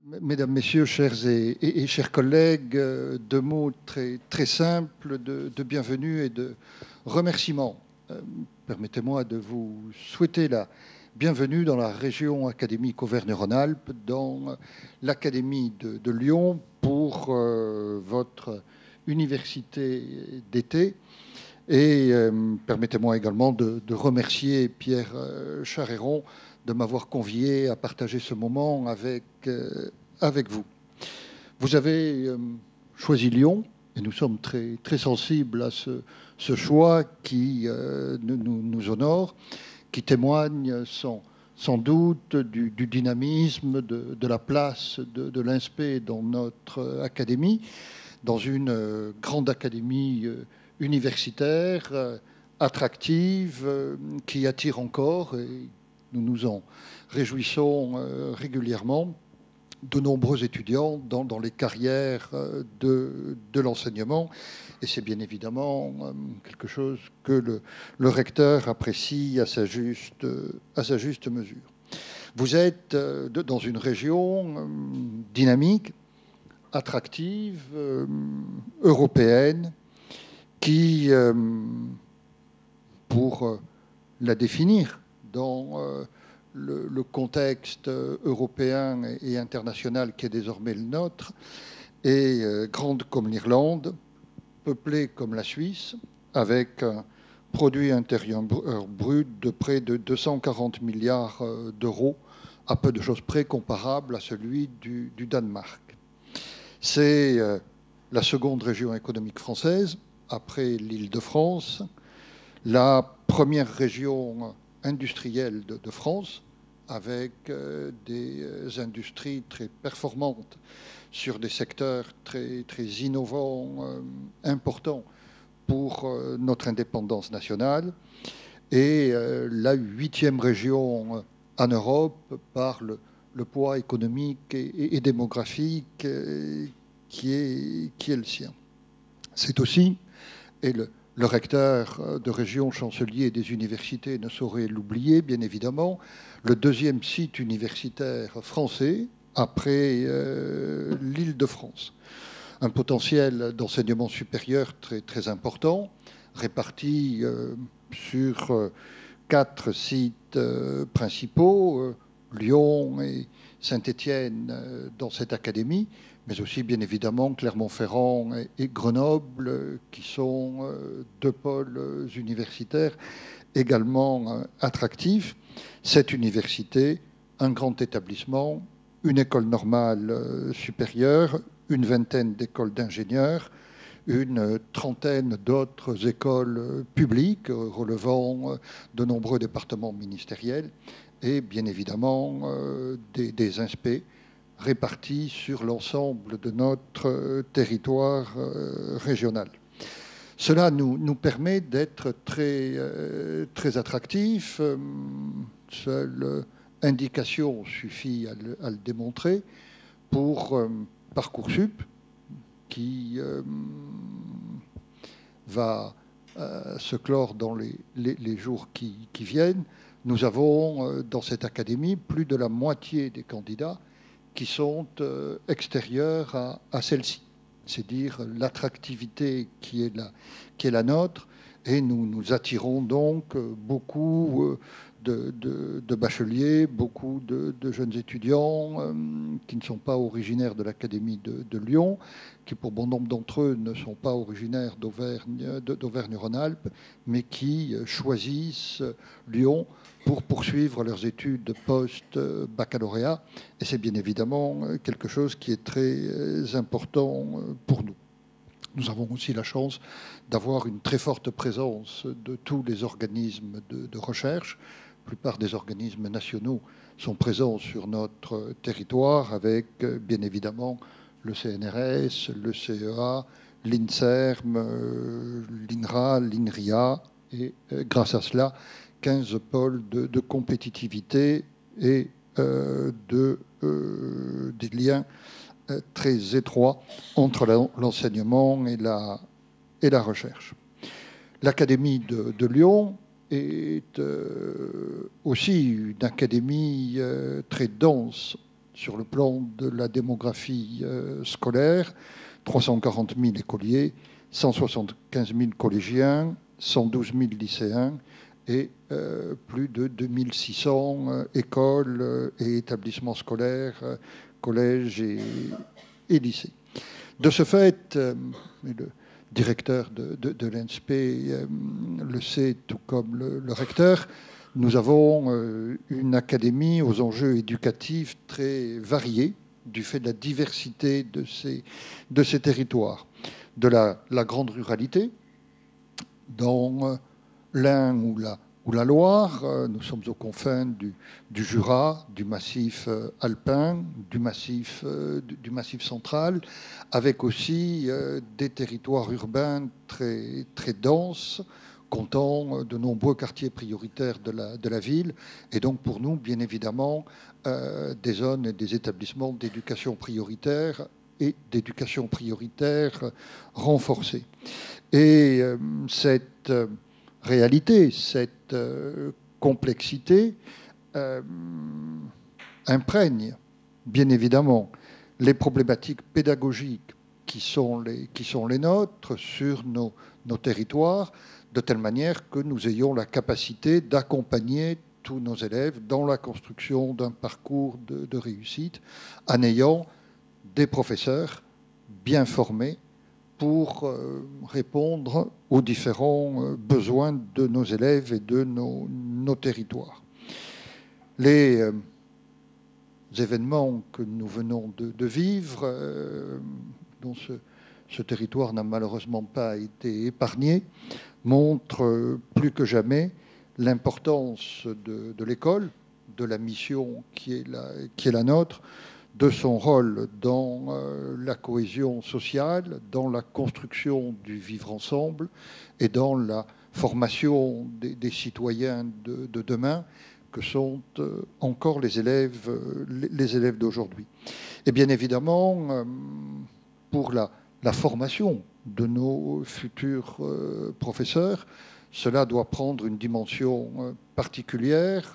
Mesdames, Messieurs, chers et chers collègues, deux mots très, très simples de bienvenue et de remerciement. Permettez-moi de vous souhaiter la bienvenue dans la région académique Auvergne-Rhône-Alpes, dans l'Académie de Lyon pour votre université d'été. Et permettez-moi également de remercier Pierre Charéron de m'avoir convié à partager ce moment avec vous. Vous avez choisi Lyon, et nous sommes très, très sensibles à ce choix qui nous honore, qui témoigne sans doute du dynamisme, de la place de l'INSPE dans notre académie, dans une grande académie universitaire, attractive, qui attire encore, et nous nous en réjouissons régulièrement, de nombreux étudiants dans les carrières de l'enseignement. Et c'est bien évidemment quelque chose que le recteur apprécie à sa juste mesure. Vous êtes dans une région dynamique, attractive, européenne, qui, pour la définir dans le contexte européen et international qui est désormais le nôtre, est grande comme l'Irlande, peuplée comme la Suisse, avec un produit intérieur brut de près de 240 milliards d'euros, à peu de choses près comparable à celui du Danemark. C'est la seconde région économique française, après l'Île-de-France, la première région industrielle de France, avec des industries très performantes sur des secteurs très, très innovants, importants pour notre indépendance nationale, et la 8e région en Europe par le poids économique et démographique qui est le sien. C'est aussi, et le recteur de région, chancelier des universités ne saurait l'oublier, bien évidemment, le deuxième site universitaire français après l'Île-de-France. Un potentiel d'enseignement supérieur très, très important, réparti sur 4 sites principaux, Lyon et Saint-Étienne dans cette académie, mais aussi bien évidemment Clermont-Ferrand et Grenoble, qui sont 2 pôles universitaires également attractifs. Cette université, un grand établissement, une école normale supérieure, une vingtaine d'écoles d'ingénieurs, une trentaine d'autres écoles publiques relevant de nombreux départements ministériels et bien évidemment des INSPE répartis sur l'ensemble de notre territoire régional. Cela nous permet d'être très, très attractifs. Seule indication suffit à le démontrer pour Parcoursup, qui va se clore dans les jours qui viennent. Nous avons dans cette académie plus de la moitié des candidats qui sont extérieurs à celle-ci. C'est dire l'attractivité qui est la nôtre, et nous attirons donc beaucoup de bacheliers, beaucoup de jeunes étudiants qui ne sont pas originaires de l'Académie de Lyon, qui pour bon nombre d'entre eux ne sont pas originaires d'Auvergne-Rhône-Alpes, mais qui choisissent Lyon pour poursuivre leurs études post-baccalauréat. Et c'est bien évidemment quelque chose qui est très important pour nous. Nous avons aussi la chance d'avoir une très forte présence de tous les organismes de recherche. La plupart des organismes nationaux sont présents sur notre territoire, avec bien évidemment le CNRS, le CEA, l'INSERM, l'INRA, l'INRIA, et grâce à cela, 15 pôles de compétitivité et des liens très étroits entre l'enseignement et la recherche. L'Académie de Lyon est aussi une académie très dense sur le plan de la démographie scolaire, 340 000 écoliers, 175 000 collégiens, 112 000 lycéens et plus de 2600 écoles et établissements scolaires, collèges et lycées. De ce fait, le directeur de l'ENSP le sait, tout comme le recteur, nous avons une académie aux enjeux éducatifs très variés du fait de la diversité de ces territoires. De la grande ruralité, dans l'Ain ou la Loire, nous sommes aux confins du Jura, du massif alpin, du massif central, avec aussi des territoires urbains très, très denses, comptant de nombreux quartiers prioritaires de la ville, et donc pour nous, bien évidemment, des zones et des établissements d'éducation prioritaire et d'éducation prioritaire renforcée. Et cette réalité, cette complexité imprègne, bien évidemment, les problématiques pédagogiques qui sont les nôtres sur nos territoires, de telle manière que nous ayons la capacité d'accompagner tous nos élèves dans la construction d'un parcours de réussite, en ayant des professeurs bien formés pour répondre aux différents besoins de nos élèves et de nos territoires. Les événements que nous venons de vivre, dont ce territoire n'a malheureusement pas été épargné, montrent plus que jamais l'importance de l'école, de la mission qui est la nôtre, de son rôle dans la cohésion sociale, dans la construction du vivre ensemble et dans la formation des citoyens de demain, que sont encore les élèves d'aujourd'hui. Et bien évidemment, pour la formation de nos futurs professeurs, cela doit prendre une dimension particulière,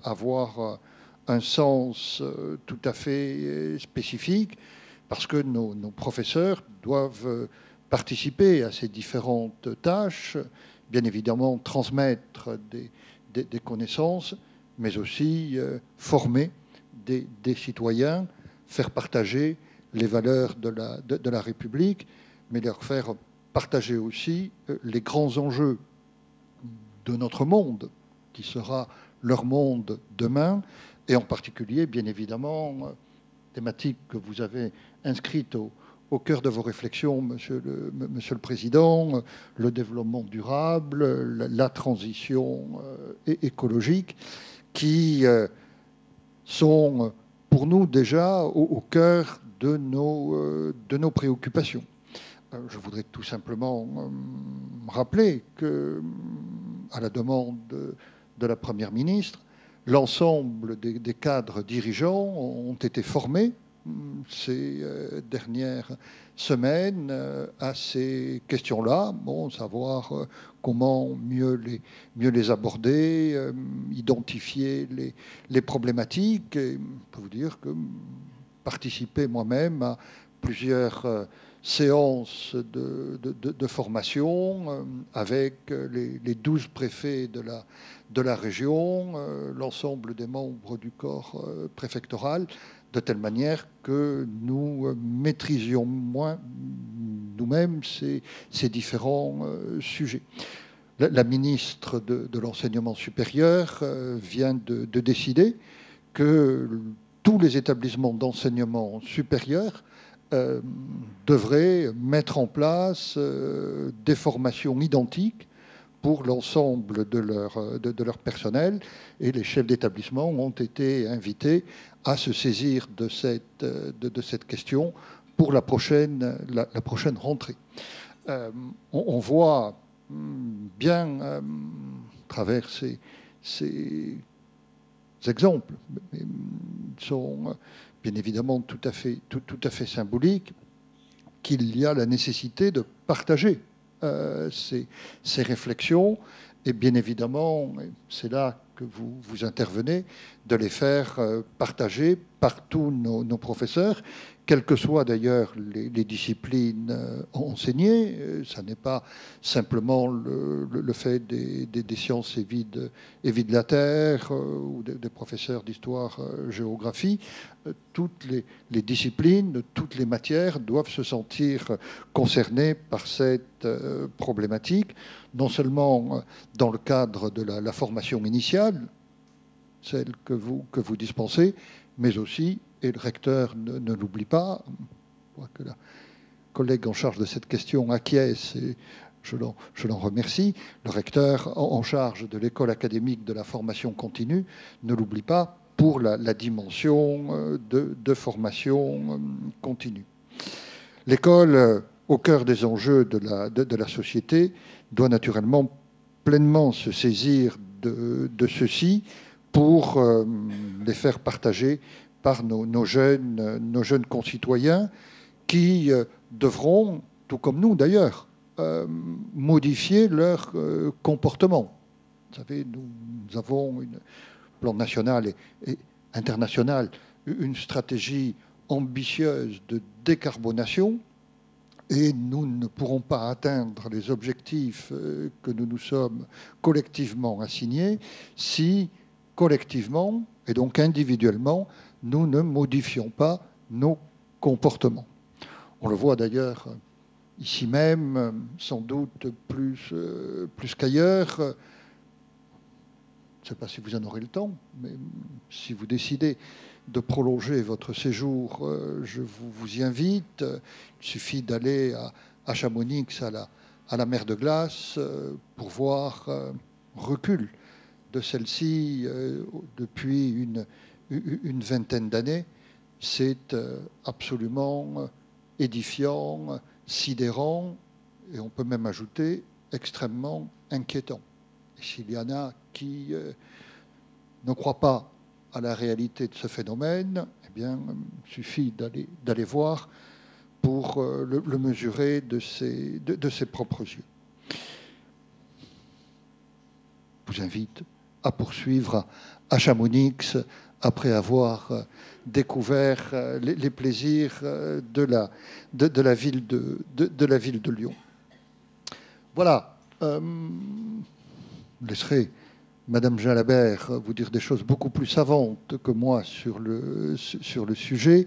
avoir un sens tout à fait spécifique, parce que nos professeurs doivent participer à ces différentes tâches, bien évidemment transmettre des connaissances, mais aussi former des citoyens, faire partager les valeurs de la République, mais leur faire partager aussi les grands enjeux de notre monde, qui sera leur monde demain, et en particulier, bien évidemment, thématique que vous avez inscrite au cœur de vos réflexions, Monsieur le Président, le développement durable, la transition écologique, qui sont pour nous déjà au cœur de nos préoccupations. Je voudrais tout simplement rappeler que, à la demande de la Première ministre, l'ensemble des cadres dirigeants ont été formés ces dernières semaines à ces questions-là, savoir comment mieux les aborder, identifier les problématiques. Et je peux vous dire que participer moi-même à plusieurs séances de formation avec les 12 préfets de la région, l'ensemble des membres du corps préfectoral, de telle manière que nous maîtrisions moins nous-mêmes ces différents sujets. La ministre de l'Enseignement supérieur vient de décider que tous les établissements d'enseignement supérieur devraient mettre en place des formations identiques pour l'ensemble de leur personnel, et les chefs d'établissement ont été invités à se saisir de cette question pour la prochaine rentrée. On voit bien à travers ces exemples, sont bien évidemment tout à fait symboliques, qu'il y a la nécessité de partager ces réflexions, et bien évidemment, c'est là que vous intervenez, de les faire partager par tous nos professeurs, quelles que soient d'ailleurs les disciplines enseignées. Ça n'est pas simplement le fait des sciences et vie de la Terre ou des professeurs d'histoire, géographie. Toutes les disciplines, toutes les matières doivent se sentir concernées par cette problématique, non seulement dans le cadre de la formation initiale, celle que vous dispensez, mais aussi, et le recteur ne l'oublie pas, je crois que la collègue en charge de cette question acquiesce, et je l'en remercie, le recteur en charge de l'école académique de la formation continue ne l'oublie pas pour la dimension de formation continue. L'école, au cœur des enjeux de la société, doit naturellement pleinement se saisir de ceci pour les faire partager par nos jeunes concitoyens qui devront, tout comme nous d'ailleurs, modifier leur comportement. Vous savez, nous avons un plan national et international, une stratégie ambitieuse de décarbonation, et nous ne pourrons pas atteindre les objectifs que nous nous sommes collectivement assignés si collectivement, et donc individuellement, nous ne modifions pas nos comportements. On le voit d'ailleurs ici même, sans doute plus qu'ailleurs. Je ne sais pas si vous en aurez le temps, mais si vous décidez de prolonger votre séjour, je vous y invite. Il suffit d'aller à Chamonix, à la mer de glace, pour voir recul de celle-ci depuis une vingtaine d'années. C'est absolument édifiant, sidérant, et on peut même ajouter extrêmement inquiétant. Et s'il y en a qui ne croient pas à la réalité de ce phénomène, eh bien, il suffit d'aller voir pour le mesurer de ses propres yeux. Je vous invite à poursuivre à Chamonix après avoir découvert les plaisirs de la ville de Lyon. Voilà. Je laisserai Madame Jalabert vous dire des choses beaucoup plus savantes que moi sur le sujet.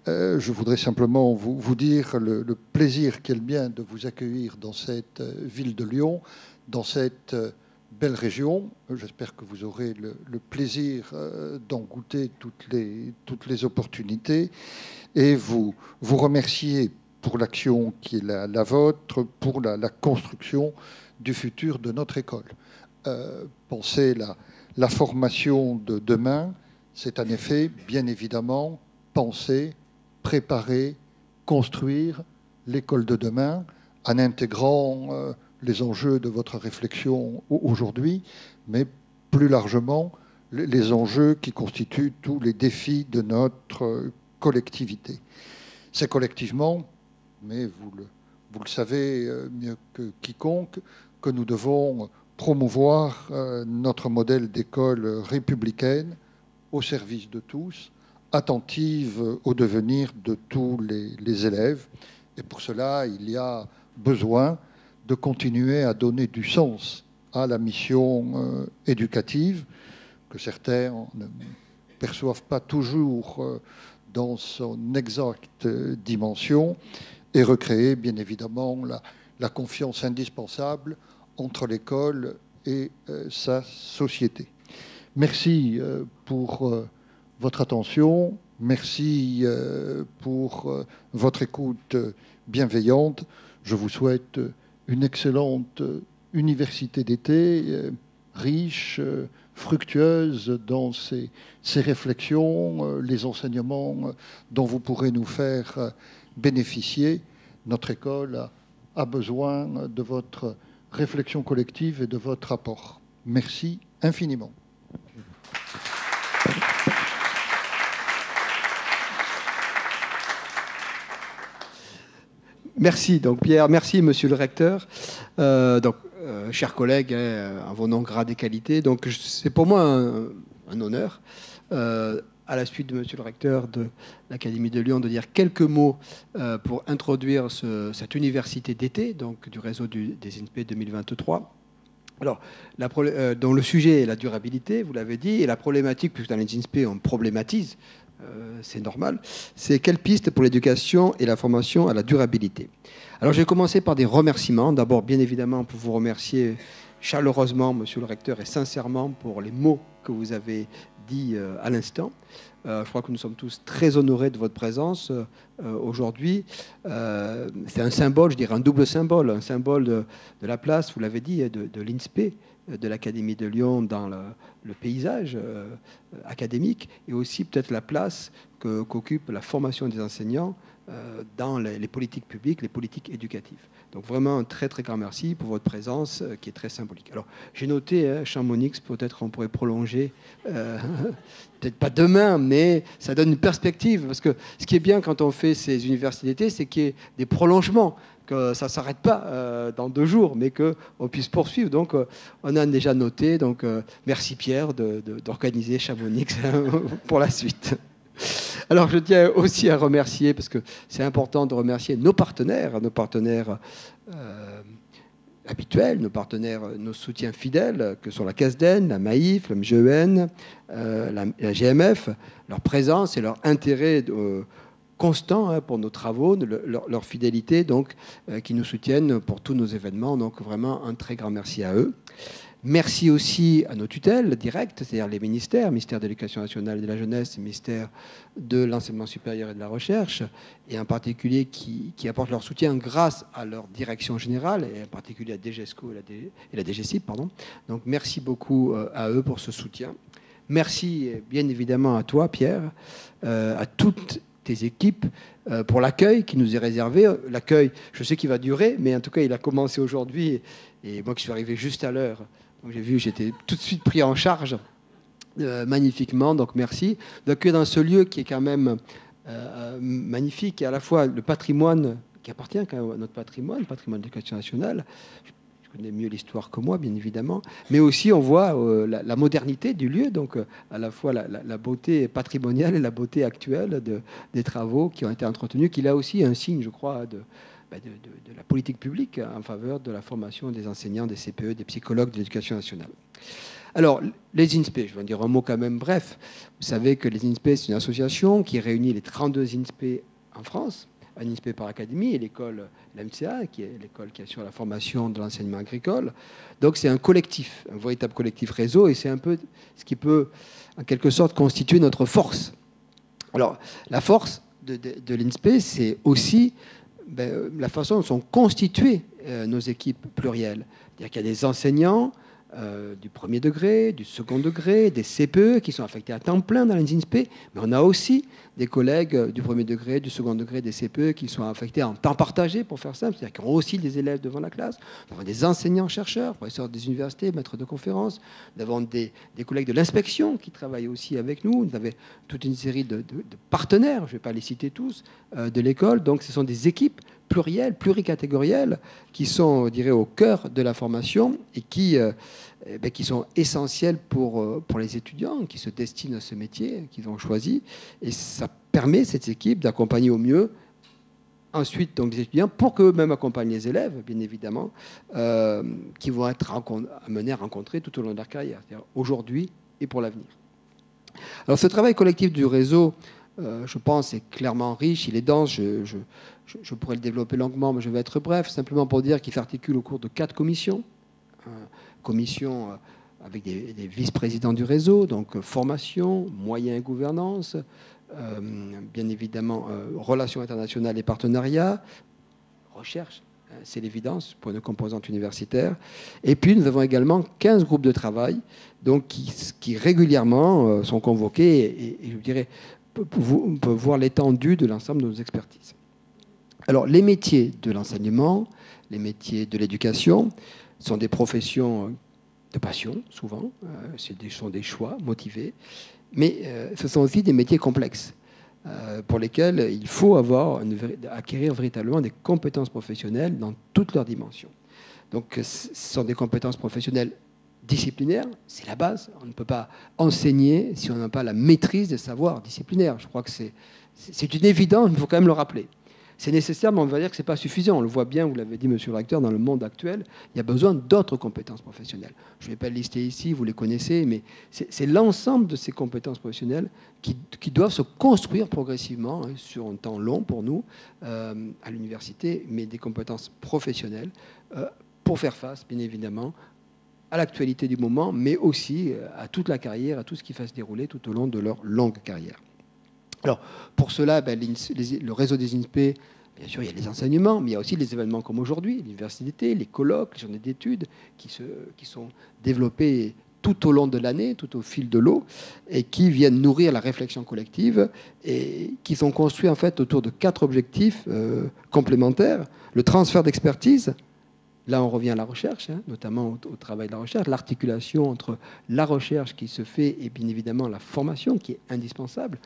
Je voudrais simplement vous dire le plaisir qu'est le mien de vous accueillir dans cette ville de Lyon, dans cette belle région. J'espère que vous aurez le plaisir d'en goûter toutes les opportunités, et vous remercier pour l'action qui est la vôtre, pour la construction du futur de notre école. Penser la formation de demain, c'est en effet, bien évidemment, penser, préparer, construire l'école de demain en intégrant les enjeux de votre réflexion aujourd'hui, mais plus largement les enjeux qui constituent tous les défis de notre collectivité. C'est collectivement, mais vous le savez mieux que quiconque, que nous devons promouvoir notre modèle d'école républicaine au service de tous, attentive au devenir de tous les élèves. Et pour cela, il y a besoin de continuer à donner du sens à la mission éducative, que certains ne perçoivent pas toujours dans son exacte dimension, et recréer bien évidemment la confiance indispensable entre l'école et sa société. Merci pour votre attention, merci pour votre écoute bienveillante. Je vous souhaite une excellente université d'été, riche, fructueuse dans ses réflexions, les enseignements dont vous pourrez nous faire bénéficier. Notre école a besoin de votre réflexion collective et de votre apport. Merci infiniment. Merci, donc Pierre, merci Monsieur le Recteur. Chers collègues, à vos noms, grades et qualités, donc c'est pour moi un honneur à la suite de Monsieur le recteur de l'Académie de Lyon, de dire quelques mots pour introduire cette université d'été, donc du réseau des INSPE 2023. Alors, dont le sujet est la durabilité, vous l'avez dit, et la problématique, puisque dans les INSPE on problématise, c'est normal, c'est quelle piste pour l'éducation et la formation à la durabilité. Alors, je vais commencer par des remerciements. D'abord, bien évidemment, pour vous remercier chaleureusement, Monsieur le recteur, et sincèrement pour les mots que vous avez dit à l'instant. Je crois que nous sommes tous très honorés de votre présence aujourd'hui. C'est un symbole, je dirais un double symbole, un symbole de la place, vous l'avez dit, de l'INSPE, de l'Académie de Lyon dans le paysage académique, et aussi peut-être la place qu'occupe la formation des enseignants dans les politiques publiques, les politiques éducatives. Donc vraiment un très très grand merci pour votre présence qui est très symbolique. Alors j'ai noté, Chamonix, peut-être on pourrait prolonger, peut-être pas demain, mais ça donne une perspective, parce que ce qui est bien quand on fait ces universités d'été, c'est qu'il y ait des prolongements, que ça ne s'arrête pas dans 2 jours, mais qu'on puisse poursuivre. Donc on a déjà noté, donc merci Pierre d'organiser Chamonix pour la suite. Alors je tiens aussi à remercier, parce que c'est important de remercier nos partenaires habituels, nos soutiens fidèles, que sont la CASDEN, la MAIF, la MGEN, la GMF, leur présence et leur intérêt constant pour nos travaux, leur fidélité, donc, qui nous soutiennent pour tous nos événements. Donc vraiment un très grand merci à eux. Merci aussi à nos tutelles directes, c'est-à-dire les ministère de l'Éducation nationale et de la jeunesse, ministère de l'enseignement supérieur et de la recherche, et en particulier qui apportent leur soutien grâce à leur direction générale, et en particulier à DGESCO et la DGCIP. Donc merci beaucoup à eux pour ce soutien. Merci bien évidemment à toi, Pierre, à toutes tes équipes pour l'accueil qui nous est réservé. L'accueil, je sais qu'il va durer, mais en tout cas, il a commencé aujourd'hui, et moi qui suis arrivé juste à l'heure, j'ai vu, j'étais tout de suite pris en charge magnifiquement, donc merci d'accueillir dans ce lieu qui est quand même magnifique, et à la fois le patrimoine qui appartient quand même à notre patrimoine de l'éducation nationale. Je connais mieux l'histoire que moi, bien évidemment, mais aussi on voit la modernité du lieu, donc à la fois la beauté patrimoniale et la beauté actuelle des travaux qui ont été entretenus, qui là aussi est un signe, je crois, de la politique publique en faveur de la formation des enseignants, des CPE, des psychologues de l'éducation nationale. Alors, les INSPE, je vais en dire un mot quand même bref. Vous savez que les INSPE, c'est une association qui réunit les 32 INSPE en France, un INSPE par académie, et l'école, l'MCA, qui est l'école qui assure la formation de l'enseignement agricole. Donc c'est un collectif, un véritable collectif réseau, et c'est un peu ce qui peut, en quelque sorte, constituer notre force. Alors, la force de l'INSPE, c'est aussi la façon dont sont constituées nos équipes plurielles. C'est-à-dire qu'il y a des enseignants du premier degré, du second degré, des CPE qui sont affectés à temps plein dans les INSPE, mais on a aussi des collègues du premier degré, du second degré, des CPE qui sont affectés en temps partagé, pour faire simple, c'est-à-dire qu'ils ont aussi des élèves devant la classe. Nous avons des enseignants-chercheurs, professeurs des universités, maîtres de conférences. Nous avons des collègues de l'inspection qui travaillent aussi avec nous. Nous avons toute une série de partenaires, je ne vais pas les citer tous, de l'école. Donc ce sont des équipes plurielles, pluricatégorielles, qui sont, je dirais, au cœur de la formation et qui sont essentielles pour les étudiants qui se destinent à ce métier qu'ils ont choisi. Et ça permet, cette équipe, d'accompagner au mieux ensuite donc, les étudiants, pour qu'eux-mêmes accompagnent les élèves, bien évidemment, qui vont être amenés à rencontrer tout au long de leur carrière, c'est-à-dire aujourd'hui et pour l'avenir. Alors ce travail collectif du réseau, je pense, est clairement riche, il est dense. Je pourrais le développer longuement, mais je vais être bref, simplement pour dire qu'il s'articule au cours de 4 commissions. Commission avec des vice-présidents du réseau, donc formation, moyens et gouvernance, bien évidemment relations internationales et partenariats, recherche, c'est l'évidence pour une composante universitaire. Et puis nous avons également 15 groupes de travail donc, qui régulièrement sont convoqués et je dirais, on peut voir l'étendue de l'ensemble de nos expertises. Alors les métiers de l'enseignement, les métiers de l'éducation sont des professions de passion, souvent, ce sont des choix motivés, mais ce sont aussi des métiers complexes pour lesquels il faut acquérir véritablement des compétences professionnelles dans toutes leurs dimensions. Donc ce sont des compétences professionnelles disciplinaires, c'est la base. On ne peut pas enseigner si on n'a pas la maîtrise des savoirs disciplinaires. Je crois que c'est une évidence, il faut quand même le rappeler. C'est nécessaire, mais on va dire que ce n'est pas suffisant. On le voit bien, vous l'avez dit, monsieur le recteur, dans le monde actuel, il y a besoin d'autres compétences professionnelles. Je ne vais pas le lister ici, vous les connaissez, mais c'est l'ensemble de ces compétences professionnelles qui doivent se construire progressivement, hein, sur un temps long pour nous, à l'université, mais des compétences professionnelles pour faire face, bien évidemment, à l'actualité du moment, mais aussi à toute la carrière, à tout ce qui va se dérouler tout au long de leur longue carrière. Alors, pour cela, le réseau des INSPE, bien sûr, il y a les enseignements, mais il y a aussi les événements comme aujourd'hui, l'université d'été, les colloques, les journées d'études, qui sont développés tout au long de l'année, tout au fil de l'eau, et qui viennent nourrir la réflexion collective, et qui sont construits en fait autour de 4 objectifs complémentaires. Le transfert d'expertise, là on revient à la recherche, hein, notamment au travail de la recherche, l'articulation entre la recherche qui se fait et bien évidemment la formation qui est indispensable.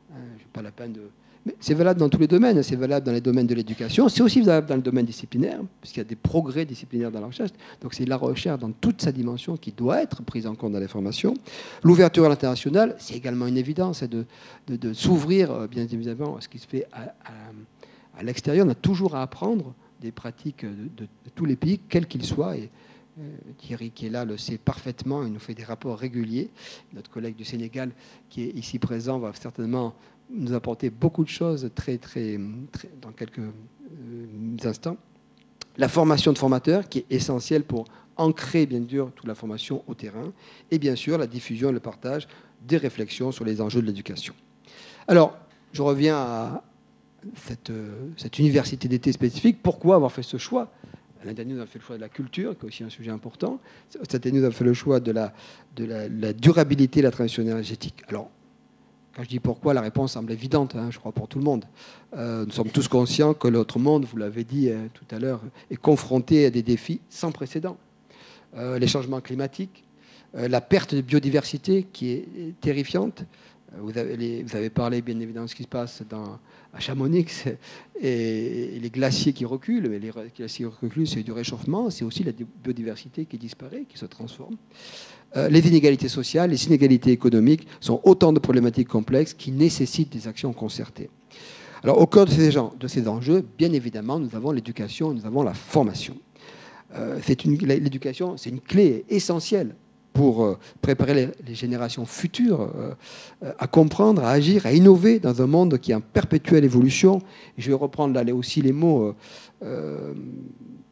Je n'ai pas la peine de... Mais c'est valable dans tous les domaines. C'est valable dans les domaines de l'éducation. C'est aussi valable dans le domaine disciplinaire, puisqu'il y a des progrès disciplinaires dans la recherche. Donc c'est la recherche dans toute sa dimension qui doit être prise en compte dans les formations. L'ouverture à l'international, c'est également une évidence, c'est de s'ouvrir, bien évidemment, à ce qui se fait à l'extérieur. On a toujours à apprendre des pratiques de tous les pays, quels qu'ils soient. Et Thierry, qui est là, le sait parfaitement. Il nous fait des rapports réguliers. Notre collègue du Sénégal, qui est ici présent, va certainement nous apporter beaucoup de choses très, dans quelques instants. La formation de formateurs, qui est essentielle pour ancrer, bien sûr, toute la formation au terrain. Et bien sûr, la diffusion et le partage des réflexions sur les enjeux de l'éducation. Alors, je reviens à cette université d'été spécifique. Pourquoi avoir fait ce choix ? L'année dernière, nous avons fait le choix de la culture, qui est aussi un sujet important. Cette année, nous avons fait le choix de la durabilité et la transition énergétique. Alors, quand je dis pourquoi, la réponse semble évidente, hein, je crois, pour tout le monde. Nous sommes tous conscients que notre monde, vous l'avez dit tout à l'heure, est confronté à des défis sans précédent. Les changements climatiques, la perte de biodiversité qui est terrifiante. Vous avez parlé, bien évidemment, de ce qui se passe à Chamonix et les glaciers qui reculent. Mais les glaciers qui reculent, c'est du réchauffement, c'est aussi la biodiversité qui disparaît, qui se transforme. Les inégalités sociales, les inégalités économiques sont autant de problématiques complexes qui nécessitent des actions concertées. Alors, au cœur de ces enjeux, bien évidemment, nous avons l'éducation, nous avons la formation. L'éducation, c'est une clé essentielle pour préparer les générations futures à comprendre, à agir, à innover dans un monde qui est en perpétuelle évolution. Et je vais reprendre là aussi les mots de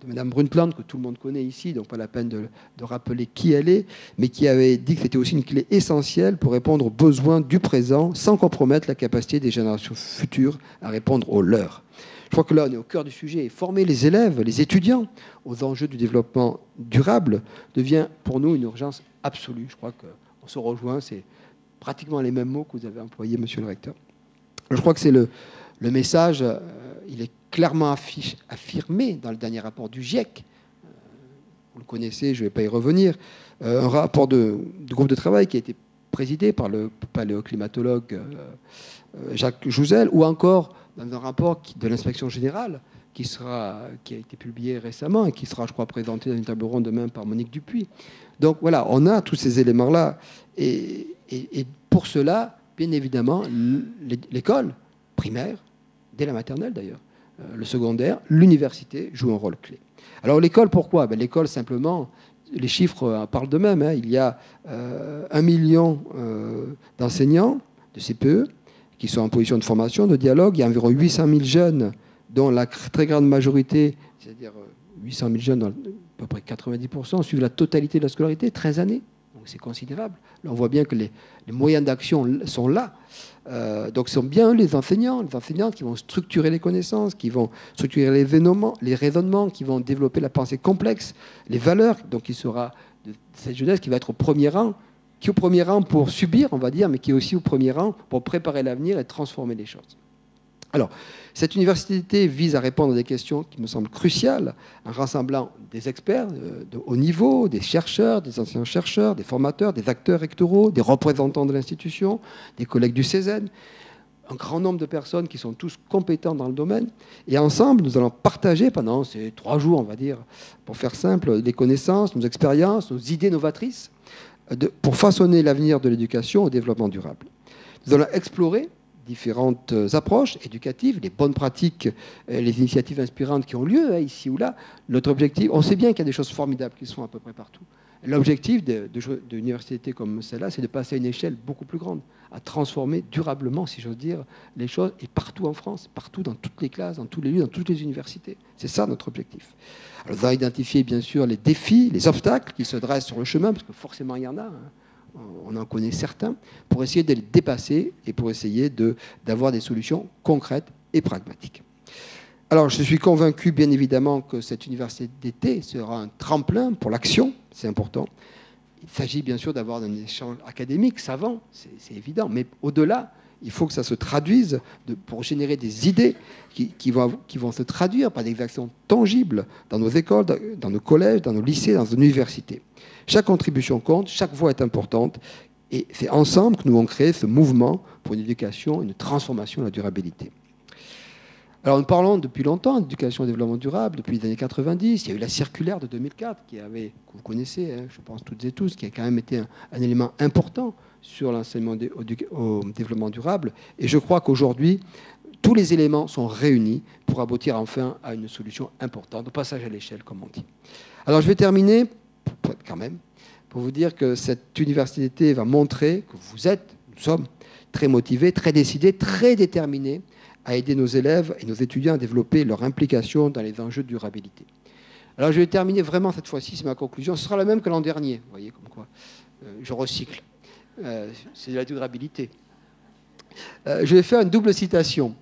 Mme Brundtland, que tout le monde connaît ici, donc pas la peine de rappeler qui elle est, mais qui avait dit que c'était aussi une clé essentielle pour répondre aux besoins du présent sans compromettre la capacité des générations futures à répondre aux leurs. Je crois que là, on est au cœur du sujet. Et former les élèves, les étudiants aux enjeux du développement durable devient pour nous une urgence absolue. Je crois qu'on se rejoint. C'est pratiquement les mêmes mots que vous avez employés, monsieur le recteur. Je crois que c'est le message, il est clairement affirmé dans le dernier rapport du GIEC. Vous le connaissez, je ne vais pas y revenir. Un rapport de groupe de travail qui a été présidé par le paléoclimatologue Jacques Jouzel, ou encore dans un rapport de l'inspection générale qui a été publié récemment et qui sera, je crois, présenté dans une table ronde demain par Monique Dupuis. Donc voilà, on a tous ces éléments-là. Et pour cela, bien évidemment, l'école primaire, dès la maternelle d'ailleurs, le secondaire, l'université joue un rôle clé. Alors l'école, pourquoi ? L'école, simplement, les chiffres parlent d'eux-mêmes. Hein. Il y a 1 million d'enseignants de CPE qui sont en position de formation, de dialogue. Il y a environ 800 000 jeunes, dont la très grande majorité, c'est-à-dire 800 000 jeunes, à peu près 90%, suivent la totalité de la scolarité, 13 années. Donc c'est considérable. Là, on voit bien que les moyens d'action sont là. Donc ce sont bien eux, les enseignantes qui vont structurer les connaissances, qui vont structurer les raisonnements, qui vont développer la pensée complexe, les valeurs. Donc il sera de cette jeunesse qui va être au premier rang, qui est au premier rang pour subir, on va dire, mais qui est aussi au premier rang pour préparer l'avenir et transformer les choses. Alors, cette université vise à répondre à des questions qui me semblent cruciales, en rassemblant des experts de haut niveau, des chercheurs, des anciens chercheurs, des formateurs, des acteurs rectoraux, des représentants de l'institution, des collègues du CESEN, un grand nombre de personnes qui sont tous compétents dans le domaine. Et ensemble, nous allons partager pendant ces 3 jours, on va dire, pour faire simple, les connaissances, nos expériences, nos idées novatrices, pour façonner l'avenir de l'éducation au développement durable. Nous allons explorer différentes approches éducatives, les bonnes pratiques, les initiatives inspirantes qui ont lieu ici ou là. Notre objectif, on sait bien qu'il y a des choses formidables qui se font à peu près partout. L'objectif d'universités comme celle-là, c'est de passer à une échelle beaucoup plus grande, à transformer durablement, si j'ose dire, les choses, et partout en France, partout dans toutes les classes, dans tous les lieux, dans toutes les universités. C'est ça notre objectif. Alors, on va identifier bien sûr les défis, les obstacles qui se dressent sur le chemin, parce que forcément il y en a, hein. On en connaît certains, pour essayer de les dépasser et pour essayer d'avoir des solutions concrètes et pragmatiques. Alors, je suis convaincu, bien évidemment, que cette université d'été sera un tremplin pour l'action, c'est important. Il s'agit bien sûr d'avoir un échange académique, savant, c'est évident, mais au-delà, il faut que ça se traduise pour générer des idées qui vont se traduire par des actions tangibles dans nos écoles, dans nos collèges, dans nos lycées, dans nos universités. Chaque contribution compte, chaque voix est importante, et c'est ensemble que nous avons créé ce mouvement pour une éducation, une transformation de la durabilité. Alors nous parlons depuis longtemps d'éducation et développement durable, depuis les années 90. Il y a eu la circulaire de 2004 que vous connaissez, hein, je pense toutes et tous, qui a quand même été un élément important sur l'enseignement au développement durable. Et je crois qu'aujourd'hui, tous les éléments sont réunis pour aboutir enfin à une solution importante, au passage à l'échelle, comme on dit. Alors je vais terminer, quand même, pour vous dire que cette université d'été va montrer que nous sommes très motivés, très décidés, très déterminés à aider nos élèves et nos étudiants à développer leur implication dans les enjeux de durabilité. Alors je vais terminer vraiment cette fois-ci, c'est ma conclusion. Ce sera la même que l'an dernier, vous voyez, comme quoi je recycle. C'est de la durabilité. Je vais faire une double citation,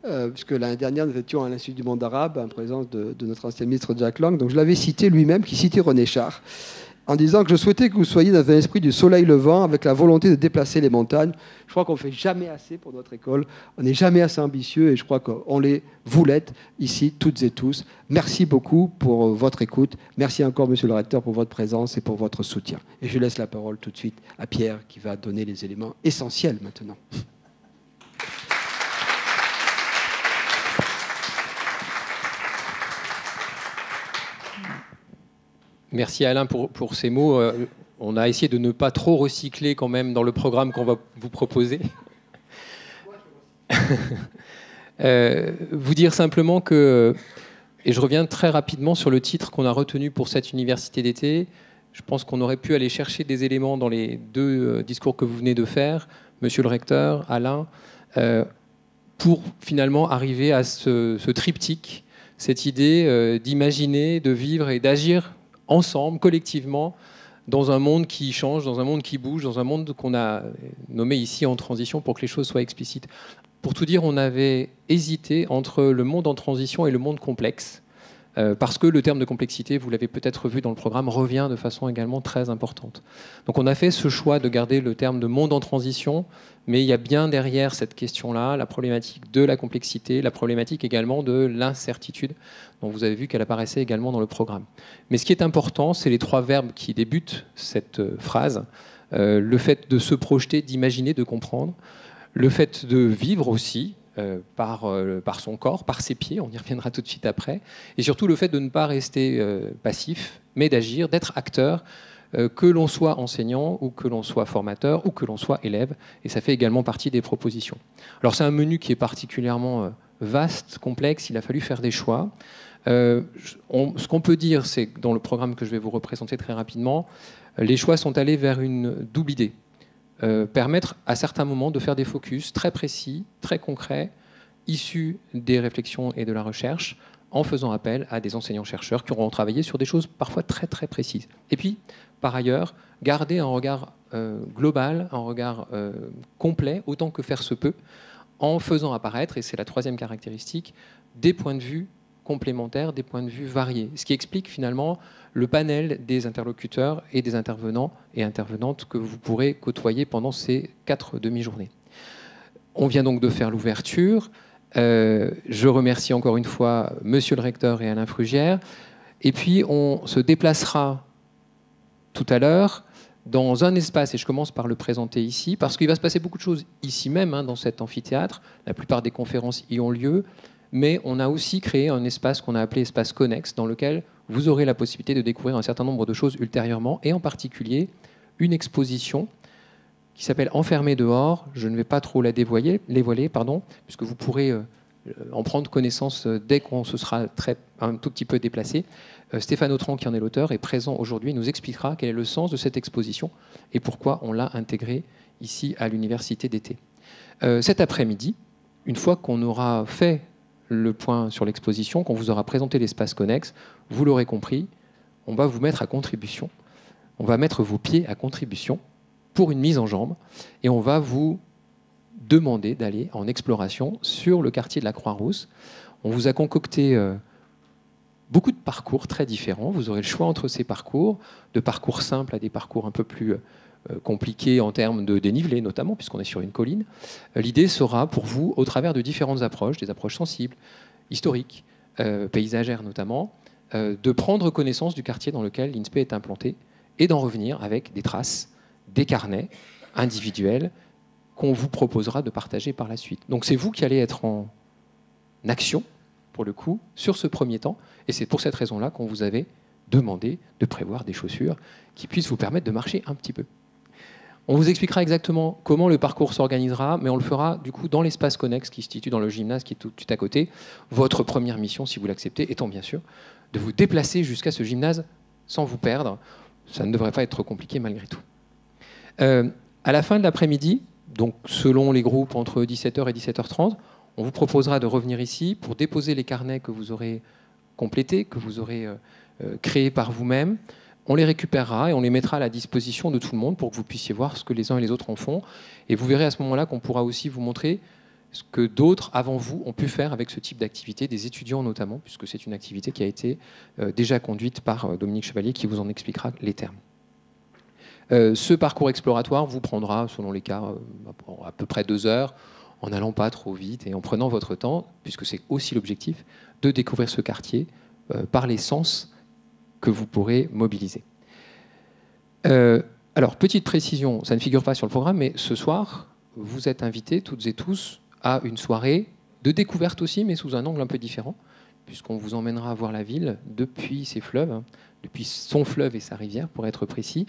puisque l'année dernière, nous étions à l'Institut du monde arabe, en présence de notre ancien ministre Jack Lang. Donc je l'avais cité lui-même, qui citait René Char, en disant que je souhaitais que vous soyez dans un esprit du soleil levant, avec la volonté de déplacer les montagnes. Je crois qu'on ne fait jamais assez pour notre école, on n'est jamais assez ambitieux, et je crois qu'on vous l'êtes ici, toutes et tous. Merci beaucoup pour votre écoute. Merci encore, monsieur le recteur, pour votre présence et pour votre soutien. Et je laisse la parole tout de suite à Pierre, qui va donner les éléments essentiels maintenant. Merci Alain pour ces mots. On a essayé de ne pas trop recycler quand même dans le programme qu'on va vous proposer. Vous dire simplement que, et je reviens très rapidement sur le titre qu'on a retenu pour cette université d'été, je pense qu'on aurait pu aller chercher des éléments dans les 2 discours que vous venez de faire, monsieur le recteur, Alain, pour finalement arriver à ce triptyque, cette idée d'imaginer, de vivre et d'agir ensemble, collectivement, dans un monde qui change, dans un monde qui bouge, dans un monde qu'on a nommé ici en transition pour que les choses soient explicites. Pour tout dire, on avait hésité entre le monde en transition et le monde complexe, parce que le terme de complexité, vous l'avez peut-être vu dans le programme, revient de façon également très importante. Donc on a fait ce choix de garder le terme de monde en transition, mais il y a bien derrière cette question-là la problématique de la complexité, la problématique également de l'incertitude, dont vous avez vu qu'elle apparaissait également dans le programme. Mais ce qui est important, c'est les 3 verbes qui débutent cette phrase. Le fait de se projeter, d'imaginer, de comprendre. Le fait de vivre aussi, par son corps, par ses pieds, on y reviendra tout de suite après. Et surtout le fait de ne pas rester passif, mais d'agir, d'être acteur, que l'on soit enseignant ou que l'on soit formateur ou que l'on soit élève. Et ça fait également partie des propositions. Alors c'est un menu qui est particulièrement vaste, complexe, il a fallu faire des choix. Ce qu'on peut dire, c'est que dans le programme que je vais vous représenter très rapidement, les choix sont allés vers une double idée. Permettre à certains moments de faire des focus très précis, très concrets, issus des réflexions et de la recherche, en faisant appel à des enseignants-chercheurs qui auront travaillé sur des choses parfois très très précises. Et puis, par ailleurs, garder un regard global, un regard complet, autant que faire se peut, en faisant apparaître, et c'est la 3e caractéristique, des points de vue complémentaires, des points de vue variés. Ce qui explique finalement le panel des interlocuteurs et des intervenants et intervenantes que vous pourrez côtoyer pendant ces 4 demi-journées. On vient donc de faire l'ouverture. Je remercie encore une fois monsieur le recteur et Alain Frugière. Et puis on se déplacera tout à l'heure dans un espace, et je commence par le présenter ici, parce qu'il va se passer beaucoup de choses ici même, hein, dans cet amphithéâtre. La plupart des conférences y ont lieu, mais on a aussi créé un espace qu'on a appelé espace connexe, dans lequel vous aurez la possibilité de découvrir un certain nombre de choses ultérieurement, et en particulier une exposition qui s'appelle Enfermé dehors. Je ne vais pas trop la dévoiler, puisque vous pourrez en prendre connaissance dès qu'on se sera un tout petit peu déplacé. Stéphane Autran, qui en est l'auteur, est présent aujourd'hui et nous expliquera quel est le sens de cette exposition et pourquoi on l'a intégrée ici à l'université d'été. Cet après-midi, une fois qu'on aura fait le point sur l'exposition, qu'on vous aura présenté l'espace connexe, vous l'aurez compris, on va vous mettre à contribution. On va mettre vos pieds à contribution pour une mise en jambe et on va vous demander d'aller en exploration sur le quartier de la Croix-Rousse. On vous a concocté beaucoup de parcours très différents. Vous aurez le choix entre ces parcours, de parcours simples à des parcours un peu plus compliqués en termes de dénivelé notamment, puisqu'on est sur une colline. L'idée sera pour vous, au travers de différentes approches, des approches sensibles, historiques, paysagères notamment, de prendre connaissance du quartier dans lequel l'INSPE est implanté et d'en revenir avec des traces, des carnets individuels qu'on vous proposera de partager par la suite. Donc c'est vous qui allez être en action, pour le coup, sur ce premier temps, et c'est pour cette raison-là qu'on vous avait demandé de prévoir des chaussures qui puissent vous permettre de marcher un petit peu. On vous expliquera exactement comment le parcours s'organisera, mais on le fera du coup dans l'espace connexe qui se situe dans le gymnase qui est tout de suite à côté. Votre première mission, si vous l'acceptez, étant bien sûr de vous déplacer jusqu'à ce gymnase sans vous perdre. Ça ne devrait pas être trop compliqué malgré tout. À la fin de l'après-midi, donc selon les groupes entre 17h et 17h30, on vous proposera de revenir ici pour déposer les carnets que vous aurez complétés, que vous aurez créés par vous-même. On les récupérera et on les mettra à la disposition de tout le monde pour que vous puissiez voir ce que les uns et les autres en font. Et vous verrez à ce moment-là qu'on pourra aussi vous montrer ce que d'autres avant vous ont pu faire avec ce type d'activité, des étudiants notamment, puisque c'est une activité qui a été déjà conduite par Dominique Chevalier, qui vous en expliquera les termes. Ce parcours exploratoire vous prendra, selon les cas, à peu près 2 heures, en n'allant pas trop vite et en prenant votre temps, puisque c'est aussi l'objectif, de découvrir ce quartier par les sens que vous pourrez mobiliser. Alors, petite précision, ça ne figure pas sur le programme, mais ce soir, vous êtes invités toutes et tous à une soirée de découverte aussi, mais sous un angle un peu différent, puisqu'on vous emmènera voir la ville depuis ses fleuves, hein, depuis son fleuve et sa rivière, pour être précis.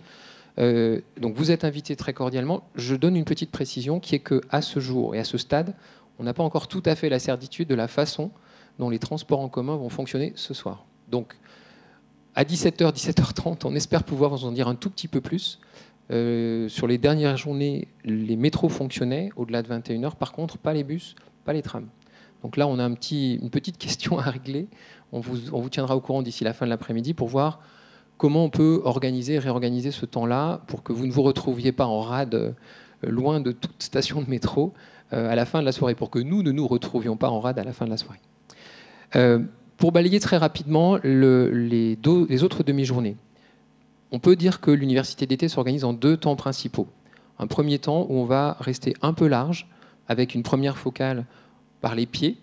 Donc vous êtes invités très cordialement. Je donne une petite précision qui est qu'à ce jour et à ce stade, on n'a pas encore tout à fait la certitude de la façon dont les transports en commun vont fonctionner ce soir. Donc à 17h, 17h30, on espère pouvoir vous en dire un tout petit peu plus. Sur les dernières journées, les métros fonctionnaient au-delà de 21h. Par contre, pas les bus, pas les trams. Donc là, on a une petite question à régler. On vous tiendra au courant d'ici la fin de l'après-midi pour voir comment on peut organiser, réorganiser ce temps-là pour que vous ne vous retrouviez pas en rade loin de toute station de métro à la fin de la soirée, pour que nous ne nous retrouvions pas en rade à la fin de la soirée. Pour balayer très rapidement les autres demi-journées, on peut dire que l'université d'été s'organise en 2 temps principaux. Un premier temps où on va rester un peu large, avec une première focale par les pieds,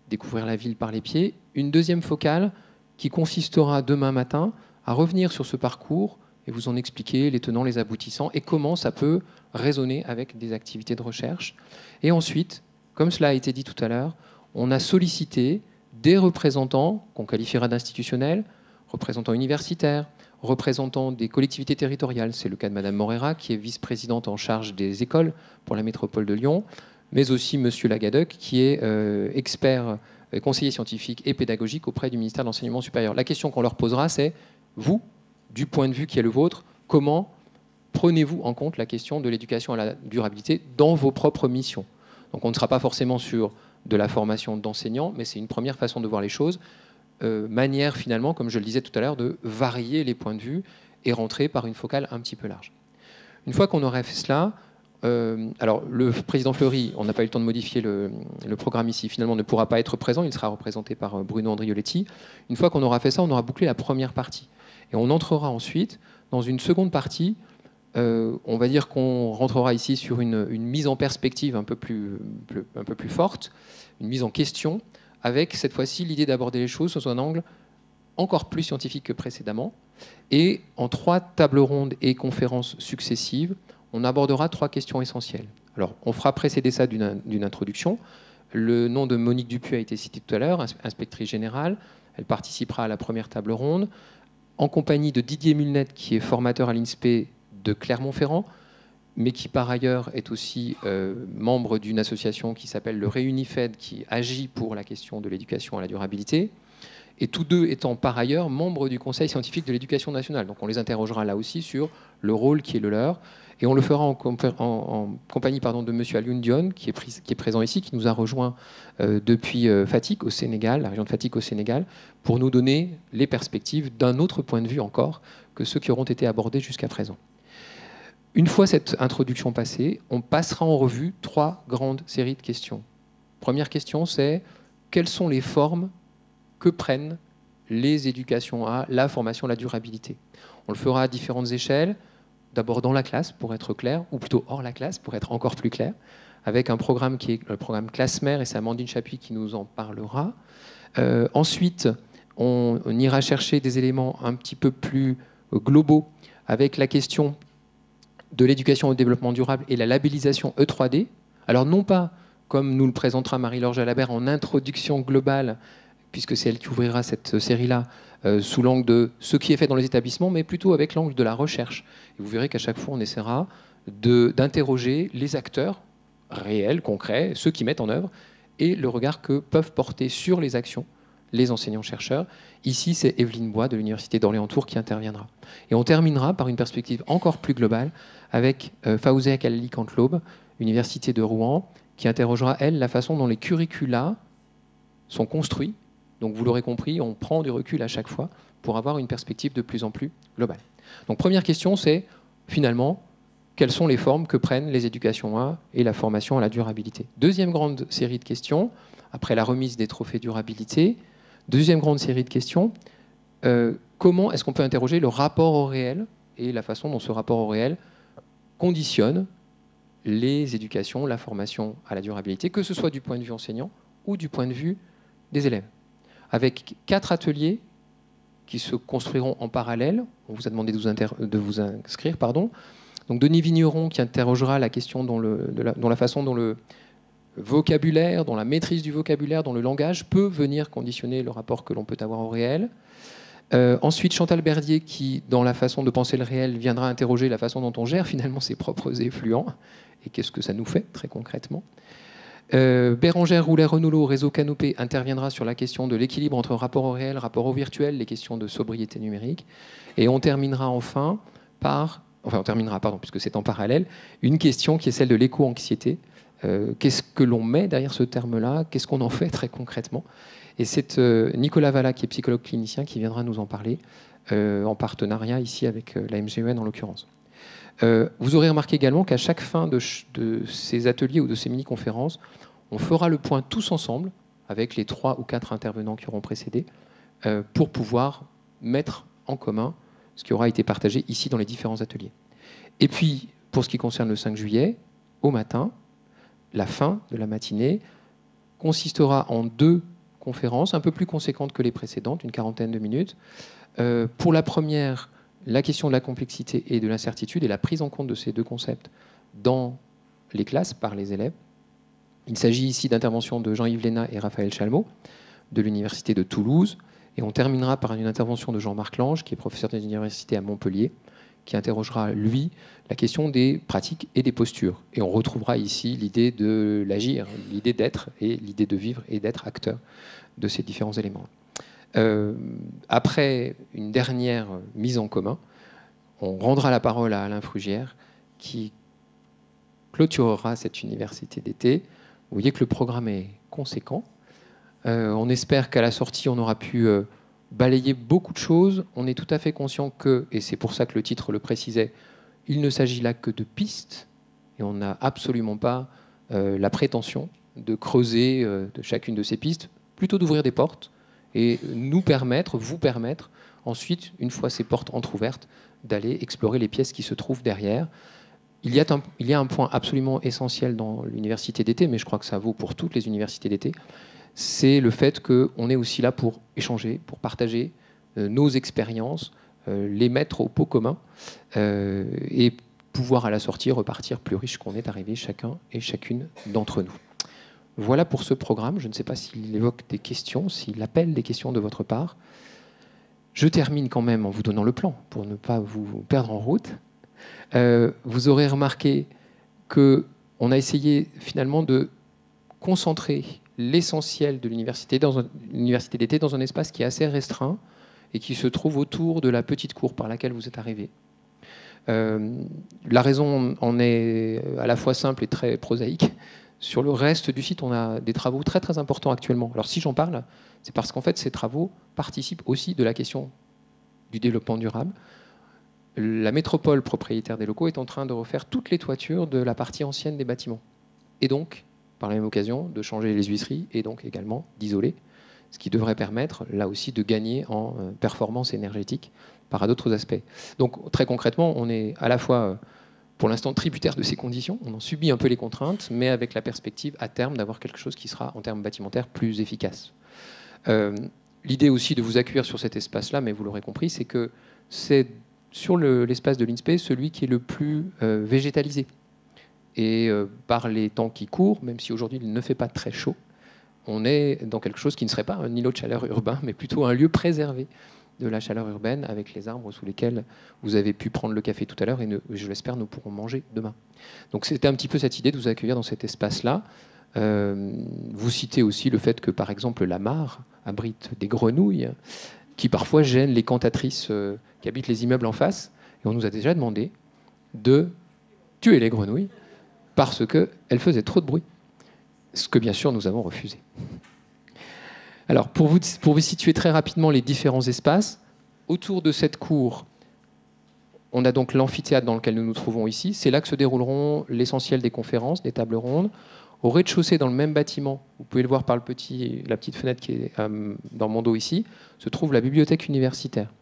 découvrir la ville par les pieds, une deuxième focale qui consistera demain matin à revenir sur ce parcours et vous en expliquer les tenants, les aboutissants et comment ça peut résonner avec des activités de recherche. Et ensuite, comme cela a été dit tout à l'heure, on a sollicité des représentants qu'on qualifiera d'institutionnels, représentants universitaires, représentants des collectivités territoriales. C'est le cas de Madame Morera, qui est vice-présidente en charge des écoles pour la métropole de Lyon, mais aussi Monsieur Lagadec, qui est expert, conseiller scientifique et pédagogique auprès du ministère de l'Enseignement supérieur. La question qu'on leur posera, c'est vous, du point de vue qui est le vôtre, comment prenez-vous en compte la question de l'éducation à la durabilité dans vos propres missions? Donc on ne sera pas forcément sur de la formation d'enseignants, mais c'est une première façon de voir les choses, manière finalement, comme je le disais tout à l'heure, de varier les points de vue et rentrer par une focale un petit peu large. Une fois qu'on aurait fait cela, alors le président Fleury, on n'a pas eu le temps de modifier le programme ici, finalement ne pourra pas être présent, il sera représenté par Bruno Andrioletti. Une fois qu'on aura fait ça, on aura bouclé la première partie. Et on entrera ensuite dans une seconde partie. On va dire qu'on rentrera ici sur une mise en perspective un peu plus forte, une mise en question, avec cette fois-ci l'idée d'aborder les choses sous un angle encore plus scientifique que précédemment. Et en 3 tables rondes et conférences successives, on abordera 3 questions essentielles. Alors, on fera précéder ça d'une introduction. Le nom de Monique Dupuy a été cité tout à l'heure, inspectrice générale. Elle participera à la première table ronde, en compagnie de Didier Mulnette, qui est formateur à l'INSPE de Clermont-Ferrand, mais qui par ailleurs est aussi membre d'une association qui s'appelle le Réunifed, qui agit pour la question de l'éducation à la durabilité, et tous deux étant par ailleurs membres du Conseil scientifique de l'éducation nationale. Donc on les interrogera là aussi sur le rôle qui est le leur, et on le fera en compagnie de M. Alioune Dione, qui est présent ici, qui nous a rejoint depuis Fatick au Sénégal, la région de Fatick au Sénégal, pour nous donner les perspectives d'un autre point de vue encore que ceux qui auront été abordés jusqu'à présent. Une fois cette introduction passée, on passera en revue 3 grandes séries de questions. Première question, c'est quelles sont les formes que prennent les éducations à la formation à la durabilité. On le fera à différentes échelles, d'abord dans la classe pour être clair, ou plutôt hors la classe pour être encore plus clair, avec un programme qui est le programme Classe-Mère, et c'est Amandine Chapuis qui nous en parlera. Ensuite, on ira chercher des éléments un petit peu plus globaux avec la question de l'éducation au développement durable et la labellisation E3D. Alors non pas, comme nous le présentera Marie-Laure Jalabert en introduction globale, puisque c'est elle qui ouvrira cette série-là, sous l'angle de ce qui est fait dans les établissements, mais plutôt avec l'angle de la recherche. Et vous verrez qu'à chaque fois, on essaiera d'interroger les acteurs réels, concrets, ceux qui mettent en œuvre, et le regard que peuvent porter sur les actions les enseignants-chercheurs. Ici, c'est Evelyne Bois de l'Université d'Orléans-Tours qui interviendra. Et on terminera par une perspective encore plus globale avec Fawzia Khalili Kantloub, Université de Rouen, qui interrogera, elle, la façon dont les curricula sont construits. Donc, vous l'aurez compris, on prend du recul à chaque fois pour avoir une perspective de plus en plus globale. Donc, première question, c'est finalement, quelles sont les formes que prennent les éducations A et la formation à la durabilité. Deuxième grande série de questions, après la remise des trophées durabilité. Deuxième grande série de questions, comment est-ce qu'on peut interroger le rapport au réel et la façon dont ce rapport au réel conditionne les éducations, la formation à la durabilité, que ce soit du point de vue enseignant ou du point de vue des élèves. Avec 4 ateliers qui se construiront en parallèle. On vous a demandé de vous inscrire. Donc Denis Vigneron qui interrogera la question dont la façon dont le vocabulaire, dont la maîtrise du vocabulaire, dont le langage peut venir conditionner le rapport que l'on peut avoir au réel. Ensuite, Chantal Berdier, qui, dans la façon de penser le réel, viendra interroger la façon dont on gère finalement ses propres effluents, et qu'est-ce que ça nous fait, très concrètement. Bérangère Roulet-Renouleau, réseau Canopé, interviendra sur la question de l'équilibre entre rapport au réel, rapport au virtuel, les questions de sobriété numérique. Et on terminera enfin puisque c'est en parallèle, une question qui est celle de l'éco-anxiété. Qu'est-ce que l'on met derrière ce terme-là? Qu'est-ce qu'on en fait très concrètement? Et c'est Nicolas Valla, qui est psychologue clinicien, qui viendra nous en parler, en partenariat ici avec la MGEN en l'occurrence. Vous aurez remarqué également qu'à chaque fin de ces ateliers ou de ces mini-conférences, on fera le point tous ensemble, avec les 3 ou 4 intervenants qui auront précédé, pour pouvoir mettre en commun ce qui aura été partagé ici dans les différents ateliers. Et puis, pour ce qui concerne le 5 juillet, au matin, la fin de la matinée consistera en 2 conférences, un peu plus conséquentes que les précédentes, une 40aine de minutes. Pour la première, la question de la complexité et de l'incertitude et la prise en compte de ces 2 concepts dans les classes par les élèves. Il s'agit ici d'interventions de Jean-Yves Léna et Raphaël Chalmot de l'Université de Toulouse. Et on terminera par une intervention de Jean-Marc Lange, qui est professeur de l'université à Montpellier, qui interrogera, lui, la question des pratiques et des postures. Et on retrouvera ici l'idée de l'agir, l'idée d'être et l'idée de vivre et d'être acteur de ces différents éléments. Après une dernière mise en commun, on rendra la parole à Alain Frugière, qui clôturera cette université d'été. Vous voyez que le programme est conséquent. On espère qu'à la sortie, on aura pu balayer beaucoup de choses. On est tout à fait conscient que, et c'est pour ça que le titre le précisait, il ne s'agit là que de pistes, et on n'a absolument pas la prétention de creuser de chacune de ces pistes, plutôt d'ouvrir des portes et vous permettre, ensuite, une fois ces portes entrouvertes, d'aller explorer les pièces qui se trouvent derrière. Il y a un point absolument essentiel dans l'université d'été, mais je crois que ça vaut pour toutes les universités d'été, c'est le fait qu'on est aussi là pour échanger, pour partager, nos expériences, les mettre au pot commun et pouvoir à la sortie repartir plus riche qu'on est arrivé chacun et chacune d'entre nous. Voilà pour ce programme. Je ne sais pas s'il évoque des questions, s'il appelle des questions de votre part. Je termine quand même en vous donnant le plan pour ne pas vous perdre en route. Vous aurez remarqué qu'on a essayé finalement de concentrer l'essentiel de l'université d'été dans un espace qui est assez restreint et qui se trouve autour de la petite cour par laquelle vous êtes arrivé. La raison en est à la fois simple et très prosaïque. Sur le reste du site, on a des travaux très très importants actuellement. Alors si j'en parle, c'est parce qu'en fait ces travaux participent aussi de la question du développement durable. La métropole propriétaire des locaux est en train de refaire toutes les toitures de la partie ancienne des bâtiments. Et donc, par la même occasion, de changer les huisseries et donc également d'isoler, ce qui devrait permettre là aussi de gagner en performance énergétique par d'autres aspects. Donc très concrètement, on est à la fois pour l'instant tributaire de ces conditions, on en subit un peu les contraintes, mais avec la perspective à terme d'avoir quelque chose qui sera en termes bâtimentaires plus efficace. L'idée aussi de vous accueillir sur cet espace-là, mais vous l'aurez compris, c'est que c'est sur l'espace de l'INSPE celui qui est le plus végétalisé. Et par les temps qui courent, même si aujourd'hui il ne fait pas très chaud, on est dans quelque chose qui ne serait pas un îlot de chaleur urbain, mais plutôt un lieu préservé de la chaleur urbaine, avec les arbres sous lesquels vous avez pu prendre le café tout à l'heure, et je l'espère, nous pourrons manger demain. Donc c'était un petit peu cette idée de vous accueillir dans cet espace-là. Vous citez aussi le fait que, par exemple, la mare abrite des grenouilles qui parfois gênent les cantatrices qui habitent les immeubles en face, et on nous a déjà demandé de tuer les grenouilles parce qu'elles faisaient trop de bruit. Ce que, bien sûr, nous avons refusé. Alors, pour vous situer très rapidement les différents espaces, autour de cette cour, on a donc l'amphithéâtre dans lequel nous nous trouvons ici. C'est là que se dérouleront l'essentiel des conférences, des tables rondes. Au rez-de-chaussée, dans le même bâtiment, vous pouvez le voir par la petite fenêtre qui est dans mon dos ici, se trouve la bibliothèque universitaire.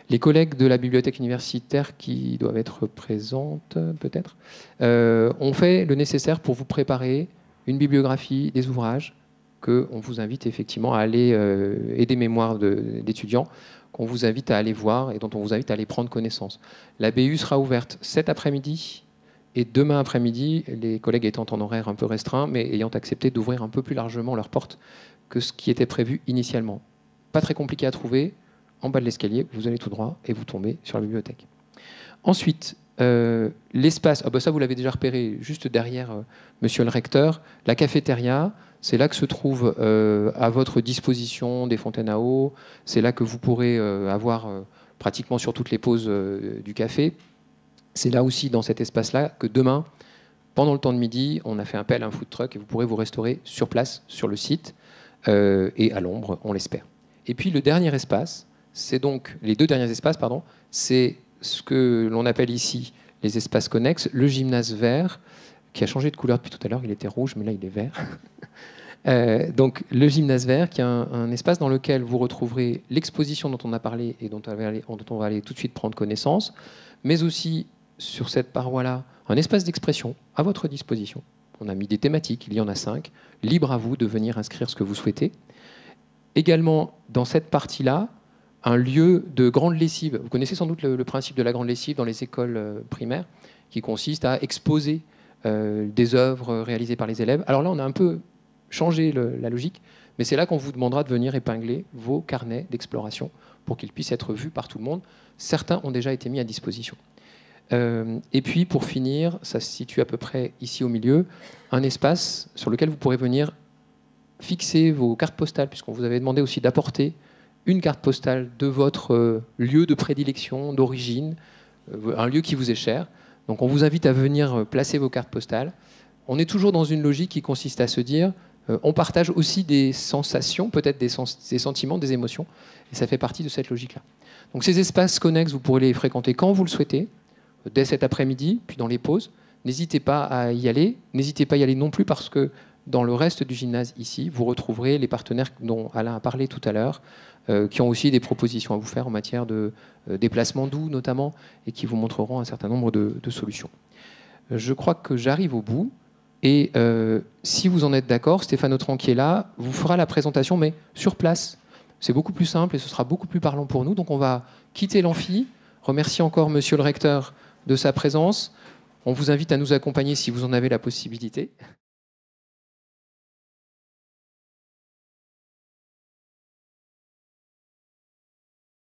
Les collègues de la bibliothèque universitaire qui doivent être présentes, peut-être, ont fait le nécessaire pour vous préparer une bibliographie des ouvrages qu'on vous invite effectivement à aller, et des mémoires d'étudiants qu'on vous invite à aller voir et dont on vous invite à aller prendre connaissance. La BU sera ouverte cet après-midi et demain après-midi, les collègues étant en horaire un peu restreint, mais ayant accepté d'ouvrir un peu plus largement leurs portes que ce qui était prévu initialement. Pas très compliqué à trouver. En bas de l'escalier, vous allez tout droit et vous tombez sur la bibliothèque. Ensuite, l'espace, ça vous l'avez déjà repéré, juste derrière monsieur le recteur, la cafétéria, c'est là que se trouvent à votre disposition des fontaines à eau, c'est là que vous pourrez avoir pratiquement sur toutes les pauses du café. C'est là aussi, dans cet espace-là, que demain, pendant le temps de midi, on a fait appel à un food truck et vous pourrez vous restaurer sur place, sur le site, et à l'ombre, on l'espère. Et puis le dernier espace, c'est donc, les deux derniers espaces, pardon, c'est ce que l'on appelle ici les espaces connexes, le gymnase vert, qui a changé de couleur depuis tout à l'heure, il était rouge, mais là il est vert. Donc le gymnase vert, qui est un espace dans lequel vous retrouverez l'exposition dont on a parlé et dont on va aller tout de suite prendre connaissance, mais aussi sur cette paroi-là, un espace d'expression à votre disposition. On a mis des thématiques, il y en a 5, libre à vous de venir inscrire ce que vous souhaitez. Également, dans cette partie-là, un lieu de grande lessive. Vous connaissez sans doute le principe de la grande lessive dans les écoles primaires, qui consiste à exposer des œuvres réalisées par les élèves. Alors là, on a un peu changé la logique, mais c'est là qu'on vous demandera de venir épingler vos carnets d'exploration pour qu'ils puissent être vus par tout le monde. Certains ont déjà été mis à disposition. Et puis, pour finir, ça se situe à peu près ici au milieu, un espace sur lequel vous pourrez venir fixer vos cartes postales, puisqu'on vous avait demandé aussi d'apporter une carte postale de votre lieu de prédilection, d'origine, un lieu qui vous est cher. Donc on vous invite à venir placer vos cartes postales. On est toujours dans une logique qui consiste à se dire, on partage aussi des sensations, peut-être des sentiments, des émotions, et ça fait partie de cette logique-là. Donc ces espaces connexes, vous pourrez les fréquenter quand vous le souhaitez, dès cet après-midi, puis dans les pauses. N'hésitez pas à y aller. N'hésitez pas à y aller non plus parce que dans le reste du gymnase ici, vous retrouverez les partenaires dont Alain a parlé tout à l'heure, qui ont aussi des propositions à vous faire en matière de déplacement doux notamment, et qui vous montreront un certain nombre de solutions. Je crois que j'arrive au bout, et si vous en êtes d'accord, Stéphane Autran qui est là vous fera la présentation, mais sur place, C'est beaucoup plus simple et ce sera beaucoup plus parlant pour nous. Donc on va quitter l'amphi. Remercie encore Monsieur le recteur de sa présence. On vous invite à nous accompagner si vous en avez la possibilité.